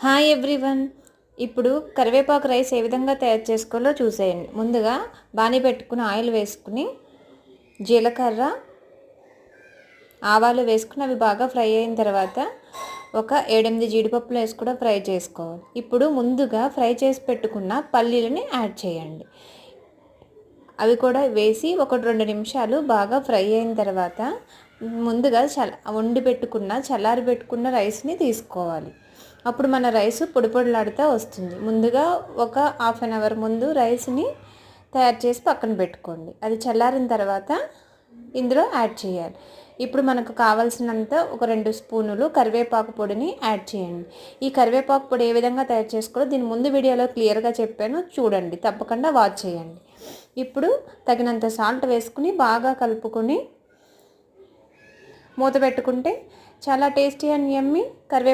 Hi everyone. ఇప్పుడు కరివేపాకు rice ఏ విధంగా తయారు చేసుకోవాలో చూసేయండి. ముందుగా బాణీ పెట్టుకుని ఆయిల్ వేసుకుని జీలకర్ర ఆవాలు వేసుకుని అవి బాగా ఫ్రై అయిన తర్వాత ఒక 7-8 జీడిపప్పులు వేసి కూడా ఫ్రై చేసుకోవాలి. ఇప్పుడు ముందుగా ఫ్రై చేసి పెట్టుకున్న పల్లీలని యాడ్ చేయండి. అవి కూడా వేసి 1-2 నిమిషాలు బాగా ఫ్రై అయిన తర్వాత ముందుగా వండి పెట్టుకున్న చల్లారి పెట్టుకున్న రైస్ని తీసుకోవాలి. అప్పుడు మన రైస్ పొడి పొడిలాడుతూ వస్తుంది. ముందుగా ఒక హాఫ్ అన్ అవర్ ముందు రైస్ని తయారు చేసి పక్కన పెట్టుకోండి. అది చల్లారిన తర్వాత ఇందులో యాడ్ చేయాలి. ఇప్పుడు మనకు కావాల్సినంత ఒక 2 స్పూనులు కరివేపాకు పొడిని యాడ్ చేయండి. ఈ కరివేపాకు పొడి ఏ విధంగా తయారు చేసుకోవాలో దీని ముందు వీడియోలో క్లియర్గా చెప్పాను, చూడండి, తప్పకుండా వాచ్ చేయండి. ఇప్పుడు తగినంత సాల్ట్ వేసుకుని బాగా కలుపుకొని మూత పెట్టుకుంటే చాలా టేస్టీ అండ్ యమ్మీ కరివేపాకు